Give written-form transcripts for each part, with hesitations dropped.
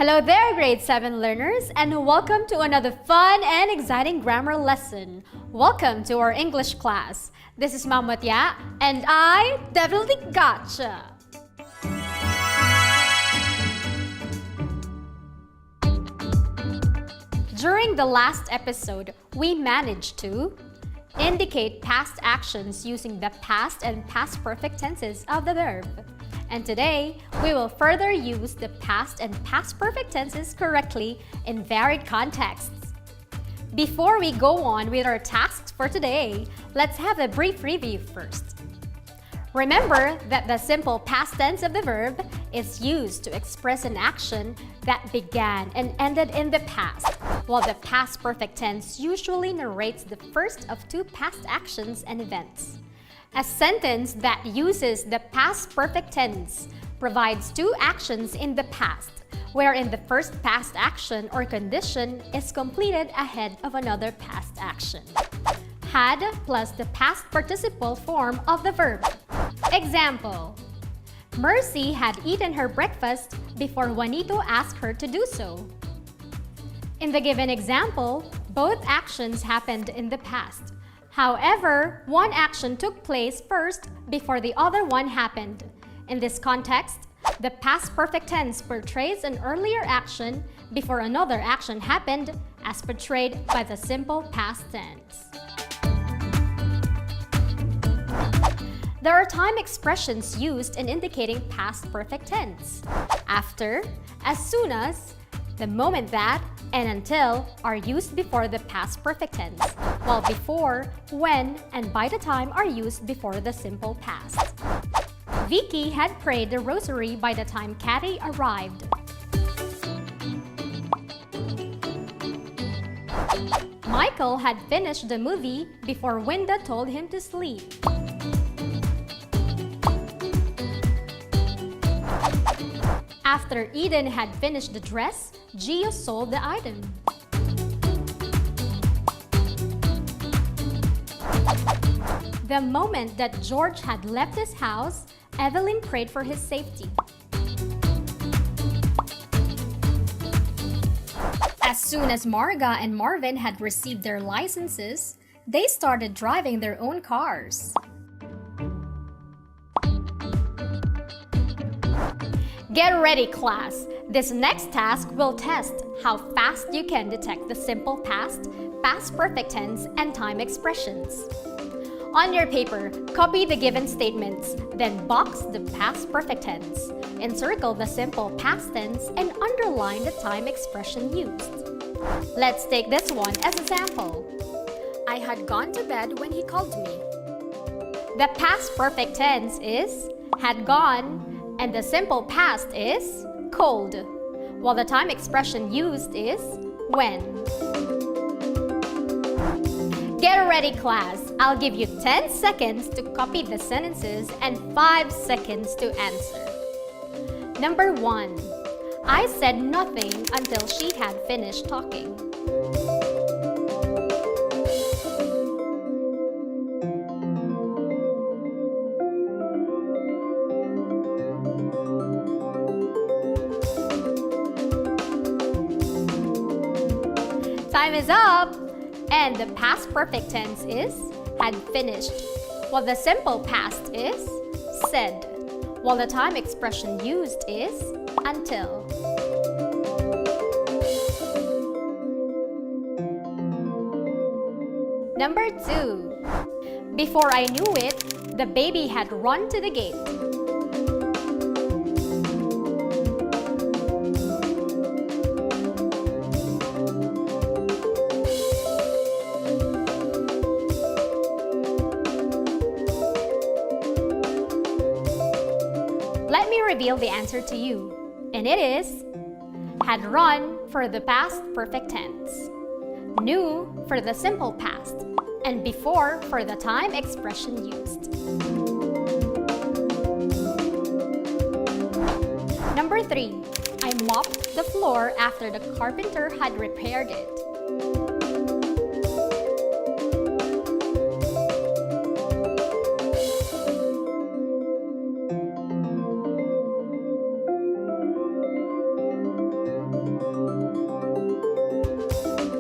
Hello there, grade 7 learners, and welcome to another fun and exciting grammar lesson. Welcome to our English class. This is Ma'am Matya, and I definitely gotcha. During the last episode, we managed to indicate past actions using the past and past perfect tenses of the verb. And today, we will further use the past and past perfect tenses correctly in varied contexts. Before we go on with our tasks for today, let's have a brief review first. Remember that the simple past tense of the verb is used to express an action that began and ended in the past, while the past perfect tense usually narrates the first of two past actions and events. A sentence that uses the past perfect tense provides two actions in the past, wherein the first past action or condition is completed ahead of another past action. Had plus the past participle form of the verb. Example: Mercy had eaten her breakfast before Juanito asked her to do so. In the given example, both actions happened in the past. However, one action took place first before the other one happened. In this context, the past perfect tense portrays an earlier action before another action happened, as portrayed by the simple past tense. There are time expressions used in indicating past perfect tense. After, as soon as, the moment that, and until are used before the past perfect tense, while before, when, and by the time are used before the simple past. Vicky had prayed the rosary by the time Kathy arrived. Michael had finished the movie before Winda told him to sleep. After Eden had finished the dress, Gio sold the item. The moment that George had left his house, Evelyn prayed for his safety. As soon as Marga and Marvin had received their licenses, they started driving their own cars. Get ready, class! This next task will test how fast you can detect the simple past, past perfect tense, and time expressions. On your paper, copy the given statements, then box the past perfect tense, encircle the simple past tense, and underline the time expression used. Let's take this one as a sample. I had gone to bed when he called me. The past perfect tense is had gone, and the simple past is cold, while the time expression used is when. Get ready, class! I'll give you 10 seconds to copy the sentences and 5 seconds to answer. Number 1. I said nothing until she had finished talking. Time is up! And the past perfect tense is had finished, while the simple past is said, while the time expression used is until. Number 2. Before I knew it, the baby had run to the gate. Let me reveal the answer to you, and it is had run for the past perfect tense, knew for the simple past, and before for the time expression used. Number 3. I mopped the floor after the carpenter had repaired it.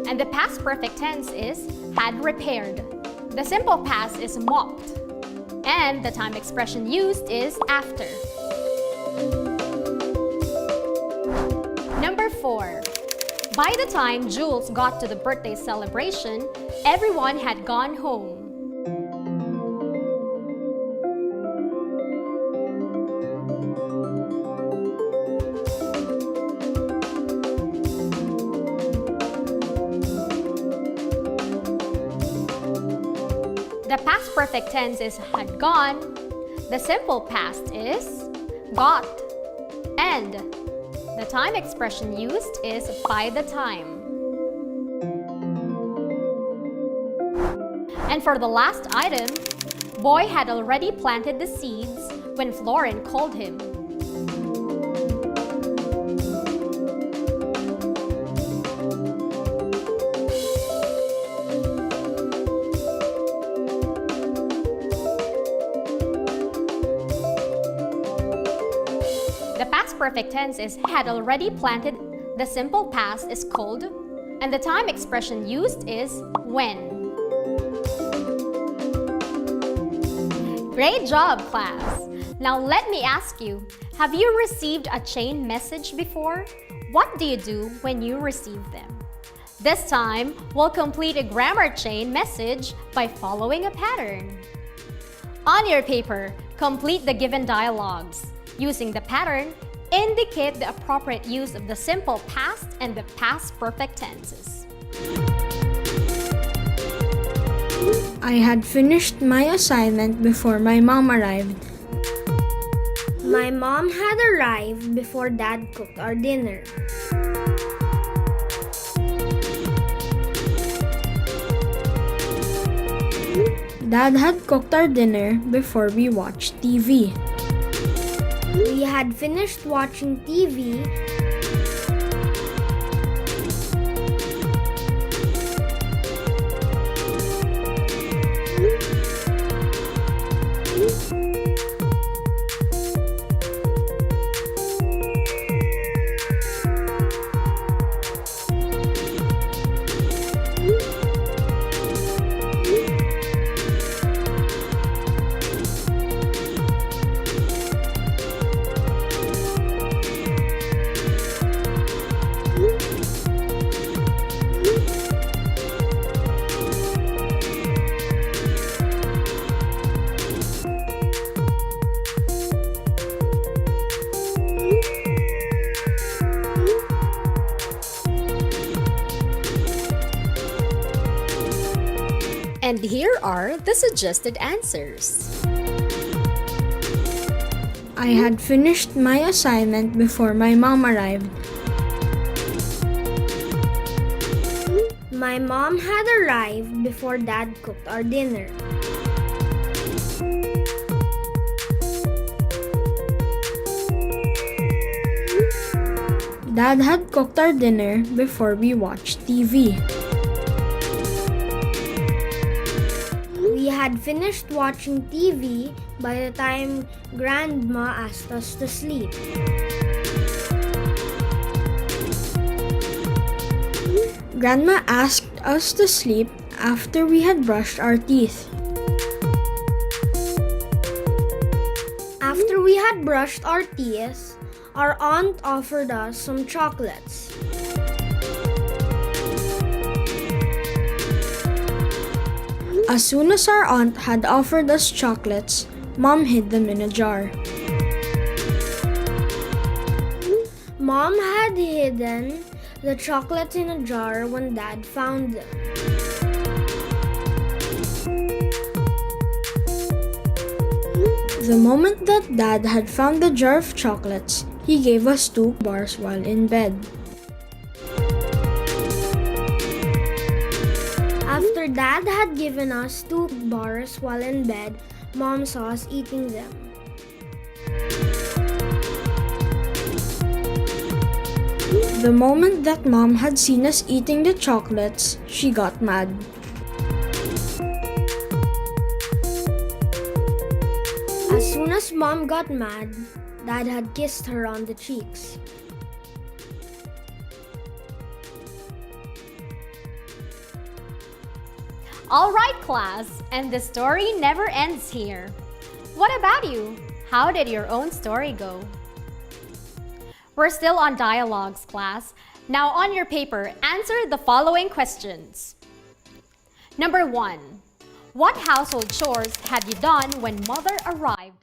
And the past perfect tense is had repaired. The simple past is mopped. And the time expression used is after. Number 4. By the time Jules got to the birthday celebration, everyone had gone home. The past perfect tense is had gone. The simple past is got. And the time expression used is by the time. And for the last item, Boy had already planted the seeds when Florin called him. The past perfect tense is had already planted, the simple past is cold, and the time expression used is when. Great job, class! Now let me ask you, have you received a chain message before? What do you do when you receive them? This time, we'll complete a grammar chain message by following a pattern. On your paper, complete the given dialogues. Using the pattern, indicate the appropriate use of the simple past and the past perfect tenses. I had finished my assignment before my mom arrived. My mom had arrived before Dad cooked our dinner. Dad had cooked our dinner before we watched TV. We had finished watching TV And here are the suggested answers. I had finished my assignment before my mom arrived. My mom had arrived before Dad cooked our dinner. Dad had cooked our dinner before we watched TV. We had finished watching TV by the time Grandma asked us to sleep. Grandma asked us to sleep after we had brushed our teeth. After we had brushed our teeth, our aunt offered us some chocolates. As soon as our aunt had offered us chocolates, Mom hid them in a jar. Mom had hidden the chocolates in a jar when Dad found them. The moment that Dad had found the jar of chocolates, he gave us 2 bars while in bed. After Dad had given us 2 bars while in bed, Mom saw us eating them. The moment that Mom had seen us eating the chocolates, she got mad. As soon as Mom got mad, Dad had kissed her on the cheeks. Alright class, and the story never ends here. What about you? How did your own story go? We're still on dialogues class. Now on your paper, answer the following questions. Number 1. What household chores had you done when mother arrived?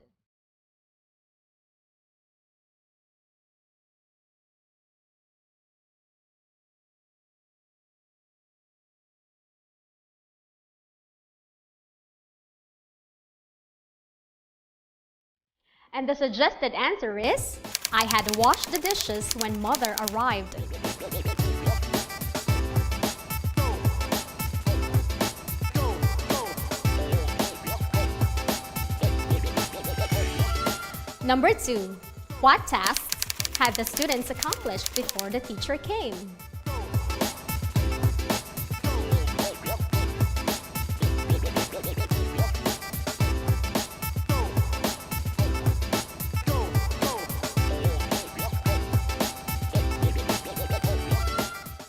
And the suggested answer is, I had washed the dishes when mother arrived. Number 2. What tasks had the students accomplished before the teacher came?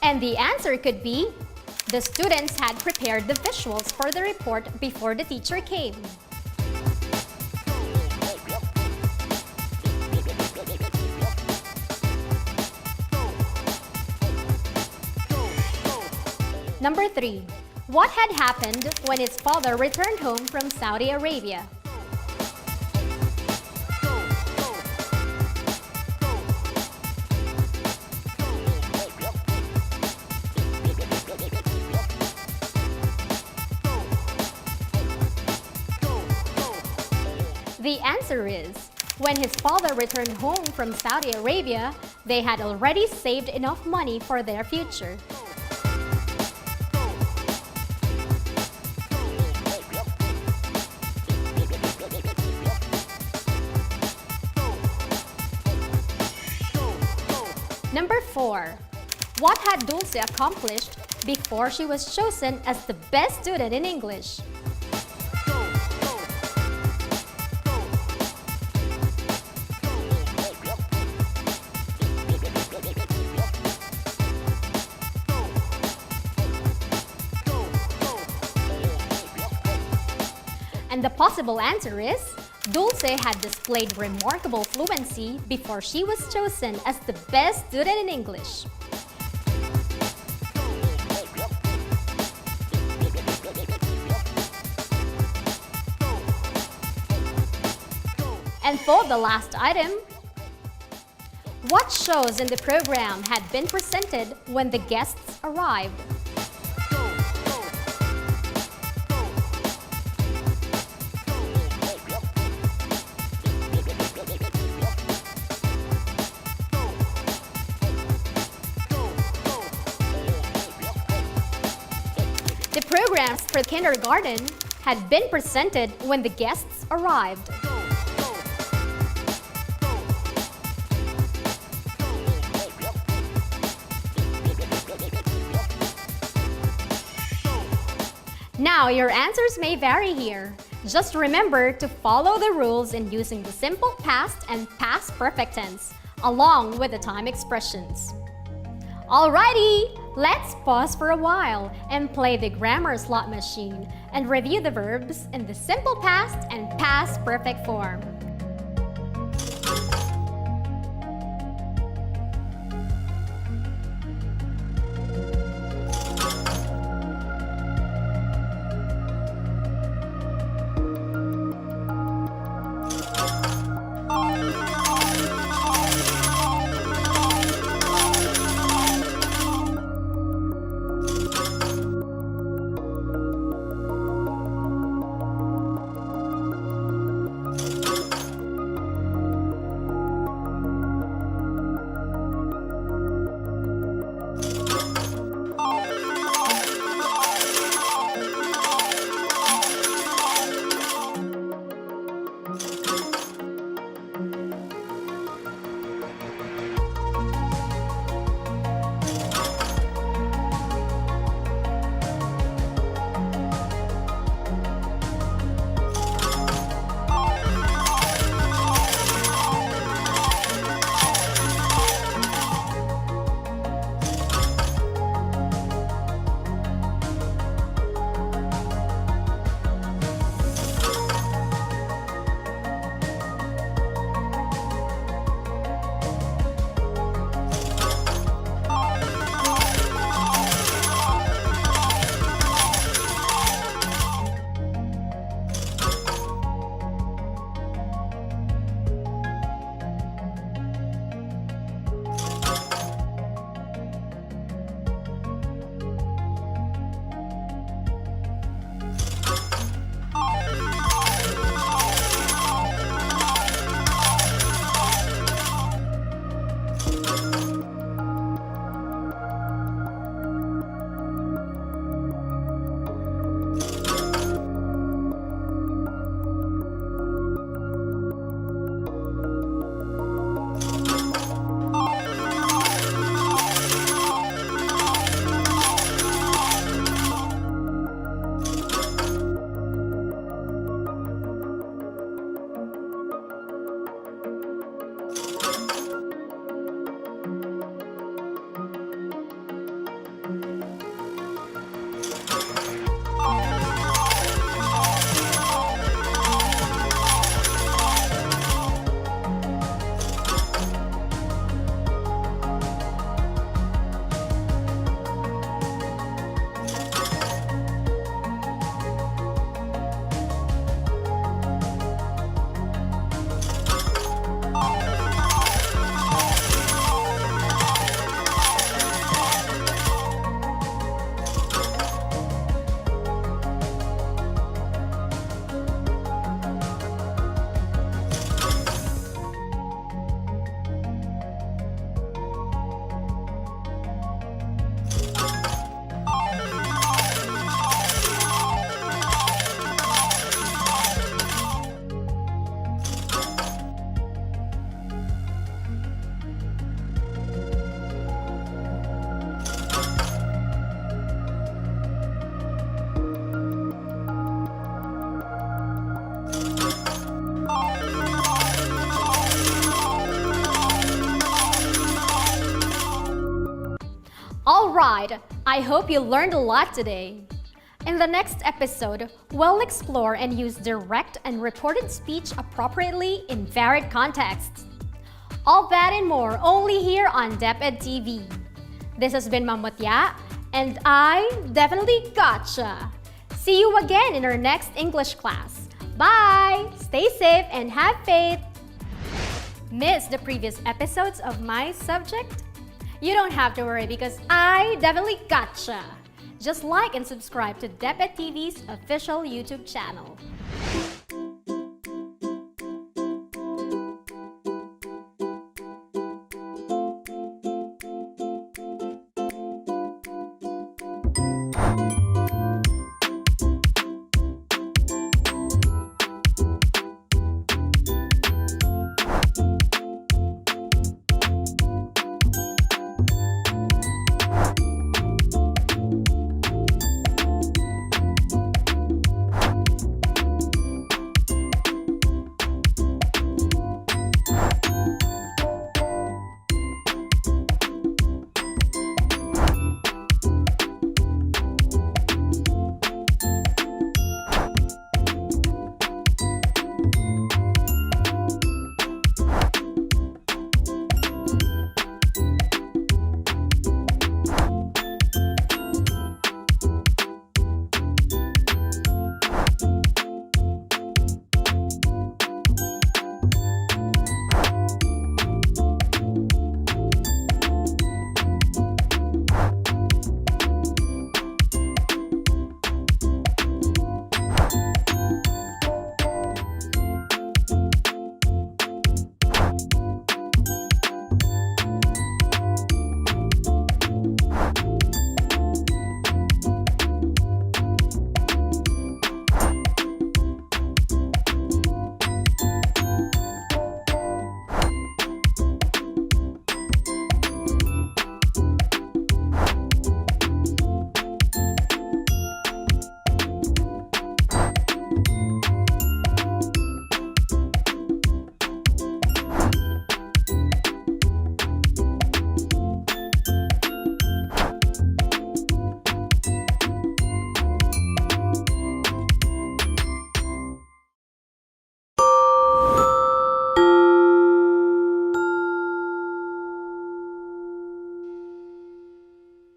And the answer could be, the students had prepared the visuals for the report before the teacher came. Number 3. What had happened when his father returned home from Saudi Arabia? The answer is, when his father returned home from Saudi Arabia, they had already saved enough money for their future. Number 4. What had Dulce accomplished before she was chosen as the best student in English? And the possible answer is, Dulce had displayed remarkable fluency before she was chosen as the best student in English. And for the last item, what shows in the program had been presented when the guests arrived? The programs for kindergarten had been presented when the guests arrived. Now, your answers may vary here. Just remember to follow the rules in using the simple past and past perfect tense, along with the time expressions. Alrighty, let's pause for a while and play the grammar slot machine and review the verbs in the simple past and past perfect form. Alright, I hope you learned a lot today. In the next episode, we'll explore and use direct and reported speech appropriately in varied contexts. All that and more only here on DepEd TV. This has been Ma'am Mutya, and I definitely gotcha. See you again in our next English class. Bye! Stay safe and have faith! Miss the previous episodes of my subject? You don't have to worry because I definitely gotcha. Just like and subscribe to DepEd TV's official YouTube channel.